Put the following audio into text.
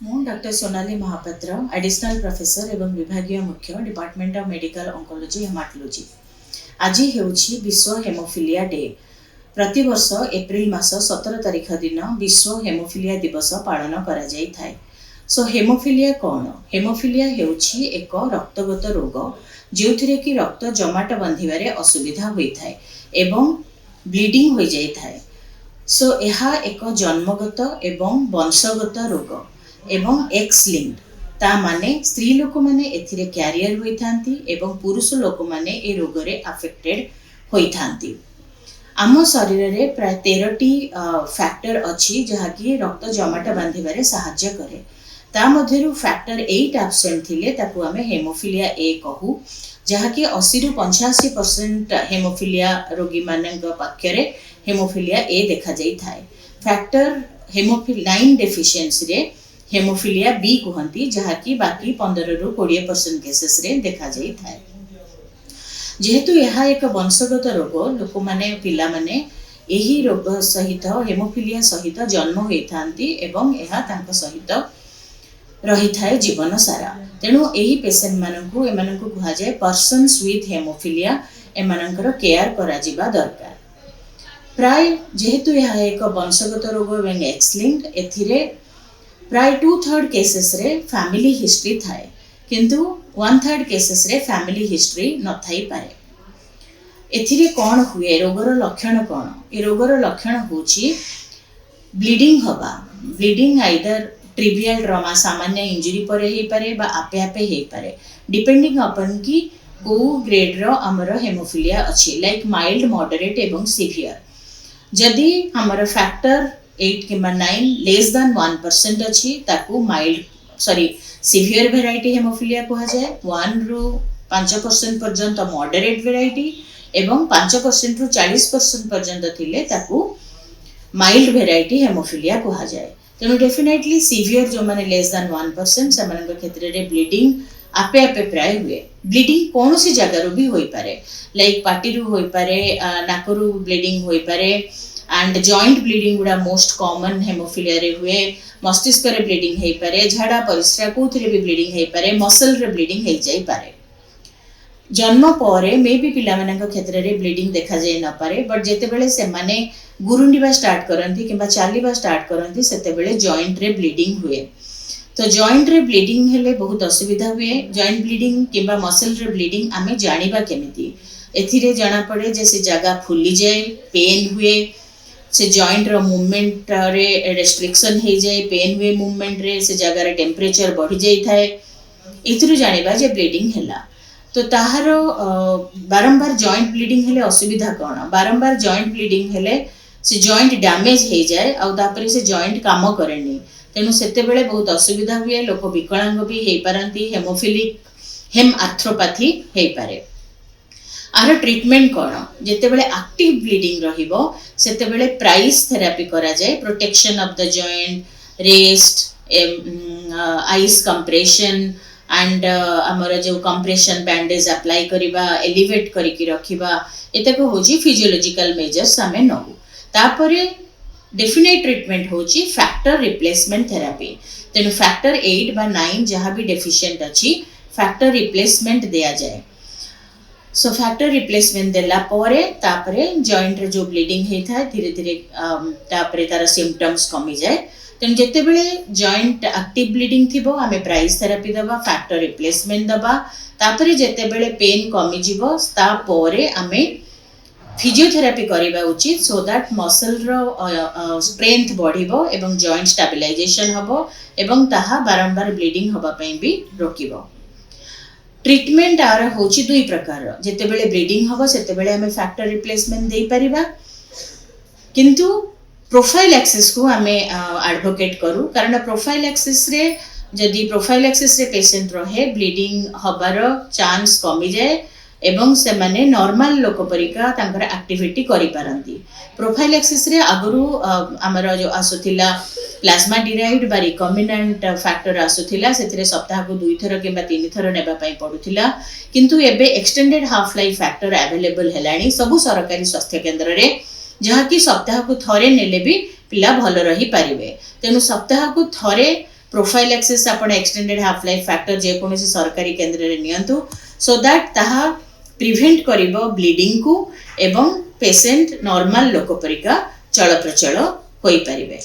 ମୁଁ doctor Sonali Mahapatra, additional professor ଏବଂ ବିଭାଗୀୟ ମୁଖ୍ୟ, department of medical oncology hematology. ଆଜି ହେଉଛି ବିଶ୍ୱ ହେମୋଫିଲିଆ ଡେ। ପ୍ରତିବର୍ଷ ଏପ୍ରିଲ ମାସ 17 ତାରିଖ ଦିନ ବିଶ୍ୱ ହେମୋଫିଲିଆ ଦିବସ ପାଳନ କରାଯାଇଥାଏ। ହେମୋଫିଲିଆ କ'ଣ? ହେମୋଫିଲିଆ ହେଉଛି ଏକ ରକ୍ତଗତ ରୋଗ ଯେଉଁଥିରେ କି ରକ୍ତ ଜମାଟ ବାନ୍ଧିବାରେ ଅସୁବିଧା ହୋଇଥାଏ ଏବଂ ବ୍ଲିଡିଂ ହୋଇଯାଇଥାଏ। ଏହା ଏକ ଜନ୍ମଗତ ଏବଂ ବଂଶଗତ ରୋଗ ଏବଂ ଏକ୍ସ ଲିଙ୍କ୍ଡ। ତା ମାନେ ସ୍ତ୍ରୀ ଲୋକମାନେ ଏଥିରେ କ୍ୟାରିୟର ହୋଇଥାନ୍ତି ଏବଂ ପୁରୁଷ ଲୋକମାନେ ଏ ରୋଗରେ ଆଫେକ୍ଟେଡ୍ ହୋଇଥାନ୍ତି। ଆମ ଶରୀରରେ ପ୍ରାୟ 13ଟି ଫ୍ୟାକ୍ଟର ଅଛି ଯାହାକି ରକ୍ତ ଜମାଟ ବାନ୍ଧିବାରେ ସାହାଯ୍ୟ କରେ। ତା ମଧ୍ୟରୁ ଫ୍ୟାକ୍ଟର 8 ଆବସେଣ୍ଟ ଥିଲେ ତାକୁ ଆମେ ହେମୋଫିଲିଆ ଏ କହୁ, ଯାହାକି 80ରୁ 85% ହେମୋଫିଲିଆ ରୋଗୀମାନଙ୍କ ପାଖରେ ହେମୋଫିଲିଆ ଏ ଦେଖାଯାଇଥାଏ। ଫ୍ୟାକ୍ଟର 9 ଡେଫିସିଏନ୍ସିରେ ହେମୋଫିଲିଆ ବି କୁହନ୍ତି, ଯାହାକି ବାକି 15ରୁ 20% କେସେସରେ ଦେଖାଯାଇଥାଏ। ଯେହେତୁ ଏହା ଏକ ବଂଶଗତ ରୋଗ, ପିଲାମାନେ ଏହି ରୋଗ ସହିତ ହେମୋଫିଲିଆ ସହିତ ଜନ୍ମ ହୋଇଥାନ୍ତି ଏବଂ ଏହା ତାଙ୍କ ସହିତ ରହିଥାଏ ଜୀବନ ସାରା। ତେଣୁ ଏହି ଏମାନଙ୍କୁ କୁହାଯାଏ ପର୍ସନ୍ସ ୱିଥ୍ ହେମୋଫିଲିଆ। ଏମାନଙ୍କର କେୟାର କରାଯିବା ଦରକାର। ଯେହେତୁ ଏହା ଏକ ବଂଶଗତ ରୋଗ ଏବଂ ଏକ୍ସ ଲିଙ୍କ୍ଡ, ଏଥିରେ ପ୍ରାୟ 2/3 କେସେସରେ ଫ୍ୟାମିଲି ହିଷ୍ଟ୍ରି ଥାଏ, କିନ୍ତୁ 1/3 କେସେସରେ ଫ୍ୟାମିଲି ହିଷ୍ଟ୍ରି ନଥାଇପାରେ। ଏଥିରେ କ'ଣ ହୁଏ? ରୋଗର ଲକ୍ଷଣ କ'ଣ? ଏ ରୋଗର ଲକ୍ଷଣ ହେଉଛି ବ୍ଲିଡିଂ ହେବା। ବ୍ଲିଡିଂ ଆଇଦର ଟ୍ରିଭିଆଲ ଟ୍ରମା, ସାମାନ୍ୟ ଇଞ୍ଜୁରୀ ପରେ ହେଇପାରେ ବା ଆପେ ଆପେ ହେଇପାରେ, ଡିପେଣ୍ଡିଂ ଅପନ୍ କି କୋଉ ଗ୍ରେଡର ଆମର ହେମୋଫିଲିଆ ଅଛି, ଲାଇକ୍ ମାଇଲ୍ଡ, ମଡରେଟ ଏବଂ ସିଭିୟର। ଯଦି ଆମର ଫ୍ୟାକ୍ଟର 8 କିମ୍ବା 9 ଲେସ୍ ଦାନ୍ 1% ଅଛି, ତାକୁ ସିଭିୟର ଭେରାଇଟି ହେମୋଫିଲିଆ କୁହାଯାଏ। 1ରୁ 5% ପର୍ଯ୍ୟନ୍ତ ମଡରେଟ ଭେରାଇଟି ଏବଂ 5%ରୁ 40% ପର୍ଯ୍ୟନ୍ତ ଥିଲେ ତାକୁ ମାଇଲ୍ଡ ଭେରାଇଟି ହେମୋଫିଲିଆ କୁହାଯାଏ। ତେଣୁ ଡେଫିନେଟଲି ସିଭିୟର ଯେଉଁମାନେ ଲେସ୍ ଦାନ୍ 1%, ସେମାନଙ୍କ କ୍ଷେତ୍ରରେ ବ୍ଲିଡିଂ ଆପେ ଆପେ ପ୍ରାୟ ହୁଏ। ବ୍ଲିଡିଂ କୌଣସି ଜାଗାରୁ ବି ହୋଇପାରେ, ଲାଇକ୍ ପାଟିରୁ ହୋଇପାରେ, ନାକରୁ ବ୍ଲିଡିଂ ହୋଇପାରେ, ଆଣ୍ଡ ଜଏଣ୍ଟ ବ୍ଲିଡିଂ ଗୁଡ଼ା ମୋଷ୍ଟ କମନ ହେମୋଫିଲିଆରେ ହୁଏ। ମସ୍ତିଷ୍କରେ ବ୍ଲିଡିଂ ହେଇପାରେ, ଝାଡ଼ା ପରିସ୍ରା କୋଉଥିରେ ବି ବ୍ଲିଡିଂ ହେଇପାରେ, ମସଲରେ ବ୍ଲିଡିଂ ହେଇଯାଇପାରେ। ଜନ୍ମ ପରେ ମେ ବି ପିଲାମାନଙ୍କ କ୍ଷେତ୍ରରେ ବ୍ଲିଡିଂ ଦେଖାଯାଇ ନପାରେ, ବଟ୍ ଯେତେବେଳେ ସେମାନେ ଗୁରୁଣ୍ଡିବା ଷ୍ଟାର୍ଟ କରନ୍ତି କିମ୍ବା ଚାଲିବା ଷ୍ଟାର୍ଟ କରନ୍ତି, ସେତେବେଳେ ଜଏଣ୍ଟରେ ବ୍ଲିଡିଂ ହୁଏ। ତ ଜଏଣ୍ଟରେ ବ୍ଲିଡିଂ ହେଲେ ବହୁତ ଅସୁବିଧା ହୁଏ। ଜଏଣ୍ଟ ବ୍ଲିଡିଂ କିମ୍ବା ମସଲରେ ବ୍ଲିଡିଂ ଆମେ ଜାଣିବା କେମିତି? ଏଥିରେ ଜଣାପଡ଼େ ଯେ ସେ ଜାଗା ଫୁଲିଯାଏ, ପେନ୍ ହୁଏ, ସେ ଜଏଣ୍ଟର ମୁଭମେଣ୍ଟରେ ରେଷ୍ଟ୍ରିକ୍ସନ ହେଇଯାଏ, ପେନ୍ ହୁଏ ମୁଭମେଣ୍ଟରେ, ସେ ଜାଗାରେ ଟେମ୍ପରେଚର ବଢ଼ିଯାଇଥାଏ। ଏଥିରୁ ଜାଣିବା ଯେ ବ୍ଲିଡିଂ ହେଲା। ତ ତାହାର ବାରମ୍ବାର ଜଏଣ୍ଟ ବ୍ଲିଡିଂ ହେଲେ ଅସୁବିଧା କ'ଣ? ବାରମ୍ବାର ଜଏଣ୍ଟ ବ୍ଲିଡିଂ ହେଲେ ସେ ଜଏଣ୍ଟ ଡ୍ୟାମେଜ ହେଇଯାଏ ଆଉ ତାପରେ ସେ ଜଏଣ୍ଟ କାମ କରେନି। ତେଣୁ ସେତେବେଳେ ବହୁତ ଅସୁବିଧା ହୁଏ, ଲୋକ ବିକଳାଙ୍ଗ ବି ହେଇପାରନ୍ତି, ହେମୋଫିଲିକ ହେମ୍ ଆର୍ଥ୍ରୋପାଥି ହେଇପାରେ। ଆର ଟ୍ରିଟମେଣ୍ଟ କ'ଣ? ଯେତେବେଳେ ଆକ୍ଟିଭ ବ୍ଲିଡିଂ ରହିବ ସେତେବେଳେ ପ୍ରାଇସ୍ ଥେରାପି କରାଯାଏ। Protection of the joint, rest, ice compression and ଆମର ଯେଉଁ କମ୍ପ୍ରେସନ ବ୍ୟାଣ୍ଡେଜ ଆପ୍ଲାଏ କରିବା, ଏଲିଭେଟ କରିକି ରଖିବା, ଏତକ ହେଉଛି ଫିଜିଓଲୋଜିକାଲ ମେଜର୍ସ ଆମେ ନେଉ। ତାପରେ ଡେଫିନେଟ୍ ଟ୍ରିଟମେଣ୍ଟ ହେଉଛି ଫ୍ୟାକ୍ଟର ରିପ୍ଲେସମେଣ୍ଟ ଥେରାପି। ତେଣୁ ଫ୍ୟାକ୍ଟର 8 ବା 9 ଯାହା ବି ଡେଫିସିଏଣ୍ଟ ଅଛି, ଫ୍ୟାକ୍ଟର ରିପ୍ଲେସମେଣ୍ଟ ଦିଆଯାଏ। ଫ୍ୟାକ୍ଟର ରିପ୍ଲେସମେଣ୍ଟ ଦେଲା ପରେ ତାପରେ ଜଏଣ୍ଟରେ ଯେଉଁ ବ୍ଲିଡିଂ ହେଇଥାଏ ଧୀରେ ଧୀରେ ତାପରେ ତାର ସିମ୍ପଟମ୍ସ କମିଯାଏ। ତେଣୁ ଯେତେବେଳେ ଜଏଣ୍ଟ ଆକ୍ଟିଭ ବ୍ଲିଡିଂ ଥିବ ଆମେ ପ୍ରାଇସ୍ ଥେରାପି ଦେବା, ଫ୍ୟାକ୍ଟର ରିପ୍ଲେସମେଣ୍ଟ ଦେବା। ତାପରେ ଯେତେବେଳେ ପେନ୍ କମିଯିବ ତାପରେ ଆମେ ଫିଜିଓଥେରାପି କରିବା ଉଚିତ, ସୋ ଦ୍ୟାଟ୍ ମସଲର ଷ୍ଟ୍ରେନ୍ଥ ବଢ଼ିବ ଏବଂ ଜଏଣ୍ଟ ଷ୍ଟାବିଲାଇଜେସନ ହେବ ଏବଂ ତାହା ବାରମ୍ବାର ବ୍ଲିଡିଂ ହେବା ପାଇଁ ବି ରୋକିବ। ଟ୍ରିଟମେଣ୍ଟ ଆର ହେଉଛି 2 ପ୍ରକାର। ଯେତେବେଳେ ବ୍ଲିଡିଂ ହେବ ସେତେବେଳେ ଆମେ ଫ୍ୟାକ୍ଟର ରିପ୍ଲେସମେଣ୍ଟ ଦେଇପାରିବା, କିନ୍ତୁ ପ୍ରୋଫାଇଲାକ୍ସିସକୁ ଆମେ ଆଡଭୋକେଟ୍ କରୁ, କାରଣ ପ୍ରୋଫାଇଲାକ୍ସିସରେ ପେସେଣ୍ଟ ରହେ, ବ୍ଲିଡିଂ ହେବାର ଚାନ୍ସ କମିଯାଏ ଏବଂ ସେମାନେ ନର୍ମାଲ ଲୋକ ପରିକା ତାଙ୍କର ଆକ୍ଟିଭିଟି କରିପାରନ୍ତି। ପ୍ରୋଫାଇଲାକ୍ସିସରେ ଆଗରୁ ଆମର ଯେଉଁ ଆସୁଥିଲା ପ୍ଲାଜମା ଡିରାଇଭ୍ଡ ବା ରିକମ୍ବିନାଣ୍ଟ ଫ୍ୟାକ୍ଟର ଆସୁଥିଲା, ସେଥିରେ ସପ୍ତାହକୁ 2 ଥର କିମ୍ବା 3 ଥର ନେବା ପାଇଁ ପଡୁଥିଲା, କିନ୍ତୁ ଏବେ extended half life factor available ହେଲାଣି ସବୁ ସରକାରୀ ସ୍ୱାସ୍ଥ୍ୟ କେନ୍ଦ୍ରରେ, ଯାହାକି ସପ୍ତାହକୁ ଥରେ ନେଲେ ବି ପିଲା ଭଲ ରହିପାରିବେ। ତେଣୁ ସପ୍ତାହକୁ ଥରେ प्रोफाइलैक्सिस आपण एक्सटेंडेड हाफ लाइफ फैक्टर जेकोसी सरकारी केन्द्र रे नियंतु सो दैट ताहा प्रिवेंट करिवो ब्लीडिंग को एवं पेशेंट नॉर्मल लोक परिका चलप्रचल होई परिबे।